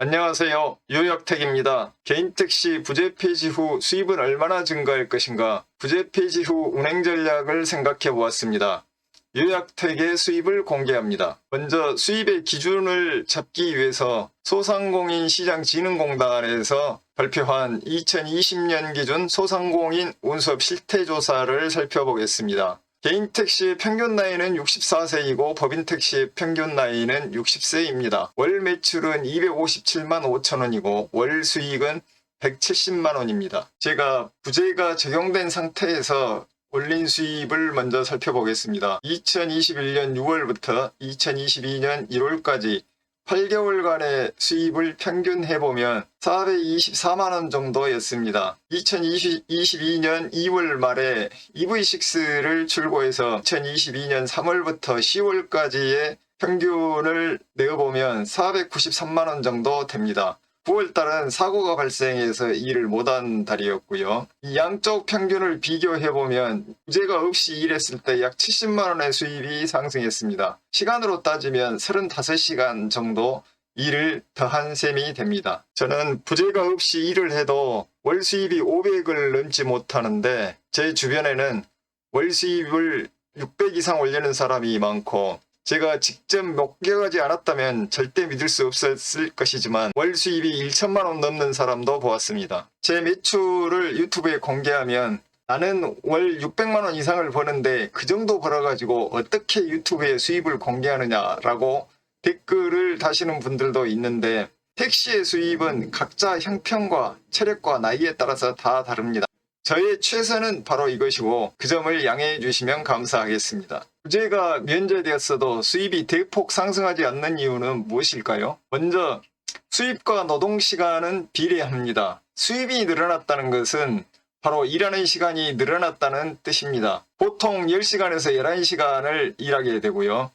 안녕하세요. 유혁택입니다. 개인 택시 부재 폐지 후 수입은 얼마나 증가할 것인가? 부재 폐지 후 운행 전략을 생각해 보았습니다. 유혁택의 수입을 공개합니다. 먼저 수입의 기준을 잡기 위해서 소상공인 시장진흥공단에서 발표한 2020년 기준 소상공인 운수업 실태조사를 살펴보겠습니다. 개인 택시의 평균 나이는 64세이고 법인 택시의 평균 나이는 60세입니다. 월 매출은 257만 5천 원이고 월 수익은 170만 원입니다. 제가 부재가 적용된 상태에서 올린 수입을 먼저 살펴보겠습니다. 2021년 6월부터 2022년 1월까지 8개월간의 수입을 평균해보면 424만원 정도였습니다. 2022년 2월 말에 EV6를 출고해서 2022년 3월부터 10월까지의 평균을 내어보면 493만원 정도 됩니다. 9월달은 사고가 발생해서 일을 못한 달이었고요. 이 양쪽 평균을 비교해보면 부재가 없이 일했을 때 약 70만원의 수입이 상승했습니다. 시간으로 따지면 35시간 정도 일을 더한 셈이 됩니다. 저는 부재가 없이 일을 해도 월 수입이 500을 넘지 못하는데 제 주변에는 월 수입을 600 이상 올리는 사람이 많고 제가 직접 목격하지 않았다면 절대 믿을 수 없었을 것이지만 월 수입이 1천만 원 넘는 사람도 보았습니다. 제 매출을 유튜브에 공개하면 나는 월 600만 원 이상을 버는데 그 정도 벌어가지고 어떻게 유튜브에 수입을 공개하느냐라고 댓글을 다시는 분들도 있는데 택시의 수입은 각자 형편과 체력과 나이에 따라서 다 다릅니다. 저의 최선은 바로 이것이고 그 점을 양해해 주시면 감사하겠습니다. 부재가 면제되었어도 수입이 대폭 상승하지 않는 이유는 무엇일까요? 먼저 수입과 노동시간은 비례합니다. 수입이 늘어났다는 것은 바로 일하는 시간이 늘어났다는 뜻입니다. 보통 10시간에서 11시간을 일하게 되고요.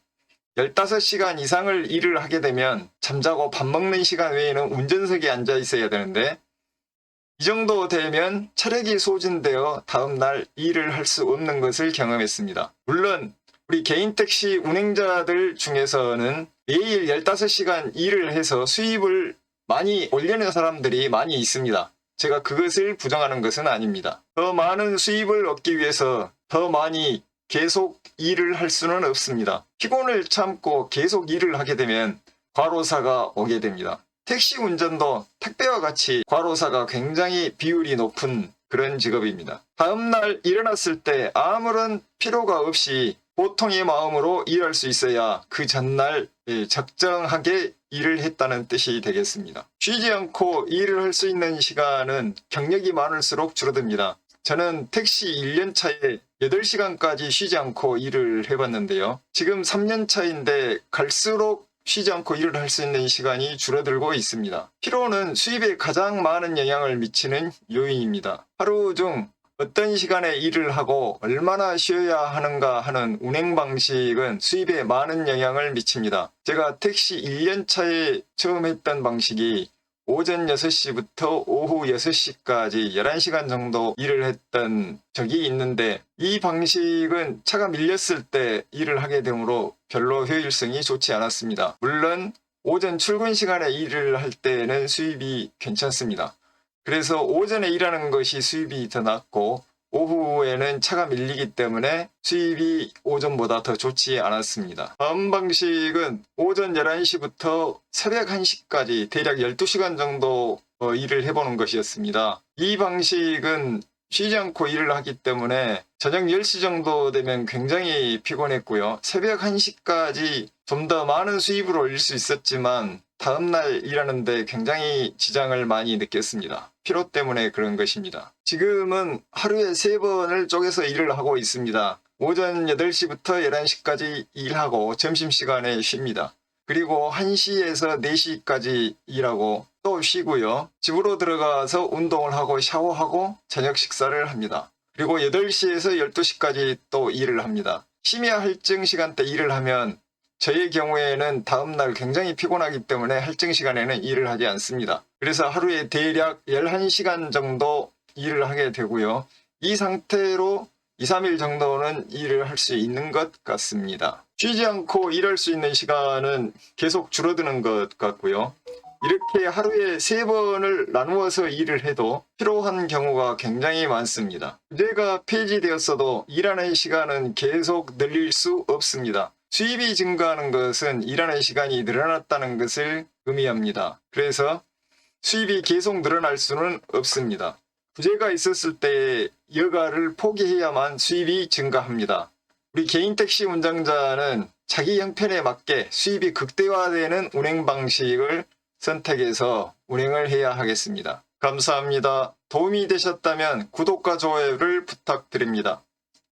15시간 이상을 일을 하게 되면 잠자고 밥 먹는 시간 외에는 운전석에 앉아 있어야 되는데 이 정도 되면 체력이 소진되어 다음날 일을 할 수 없는 것을 경험했습니다. 물론 우리 개인 택시 운행자들 중에서는 매일 15시간 일을 해서 수입을 많이 올리는 사람들이 많이 있습니다. 제가 그것을 부정하는 것은 아닙니다. 더 많은 수입을 얻기 위해서 더 많이 계속 일을 할 수는 없습니다. 피곤을 참고 계속 일을 하게 되면 과로사가 오게 됩니다. 택시 운전도 택배와 같이 과로사가 굉장히 비율이 높은 그런 직업입니다. 다음날 일어났을 때 아무런 필요가 없이 보통의 마음으로 일할 수 있어야 그 전날 적정하게 일을 했다는 뜻이 되겠습니다. 쉬지 않고 일을 할 수 있는 시간은 경력이 많을수록 줄어듭니다. 저는 택시 1년 차에 8시간까지 쉬지 않고 일을 해봤는데요. 지금 3년 차인데 갈수록 쉬지 않고 일을 할 수 있는 시간이 줄어들고 있습니다. 피로는 수입에 가장 많은 영향을 미치는 요인입니다. 하루 중 어떤 시간에 일을 하고 얼마나 쉬어야 하는가 하는 운행 방식은 수입에 많은 영향을 미칩니다. 제가 택시 1년 차에 처음 했던 방식이 오전 6시부터 오후 6시까지 11시간 정도 일을 했던 적이 있는데 이 방식은 차가 밀렸을 때 일을 하게 되므로 별로 효율성이 좋지 않았습니다. 물론 오전 출근 시간에 일을 할 때는 수입이 괜찮습니다. 그래서 오전에 일하는 것이 수입이 더 낮고 오후에는 차가 밀리기 때문에 수입이 오전보다 더 좋지 않았습니다. 다음 방식은 오전 11시부터 새벽 1시까지 대략 12시간 정도 일을 해보는 것이었습니다. 이 방식은 쉬지 않고 일을 하기 때문에 저녁 10시 정도 되면 굉장히 피곤했고요. 새벽 1시까지 좀 더 많은 수입을 올릴 수 있었지만 다음날 일하는데 굉장히 지장을 많이 느꼈습니다. 피로 때문에 그런 것입니다. 지금은 하루에 3번을 쪼개서 일을 하고 있습니다. 오전 8시부터 11시까지 일하고 점심시간에 쉽니다. 그리고 1시에서 4시까지 일하고 또 쉬고요. 집으로 들어가서 운동을 하고 샤워하고 저녁 식사를 합니다. 그리고 8시에서 12시까지 또 일을 합니다. 심야 할증 시간대 일을 하면 저의 경우에는 다음날 굉장히 피곤하기 때문에 할증 시간에는 일을 하지 않습니다. 그래서 하루에 대략 11시간 정도 일을 하게 되고요. 이 상태로 2, 3일 정도는 일을 할 수 있는 것 같습니다. 쉬지 않고 일할 수 있는 시간은 계속 줄어드는 것 같고요. 이렇게 하루에 3번을 나누어서 일을 해도 피로한 경우가 굉장히 많습니다. 부재가 폐지되었어도 일하는 시간은 계속 늘릴 수 없습니다. 수입이 증가하는 것은 일하는 시간이 늘어났다는 것을 의미합니다. 그래서 수입이 계속 늘어날 수는 없습니다. 부재가 있었을 때 여가를 포기해야만 수입이 증가합니다. 우리 개인 택시 운전자는 자기 형편에 맞게 수입이 극대화되는 운행 방식을 선택해서 운행을 해야 하겠습니다. 감사합니다. 도움이 되셨다면 구독과 좋아요를 부탁드립니다.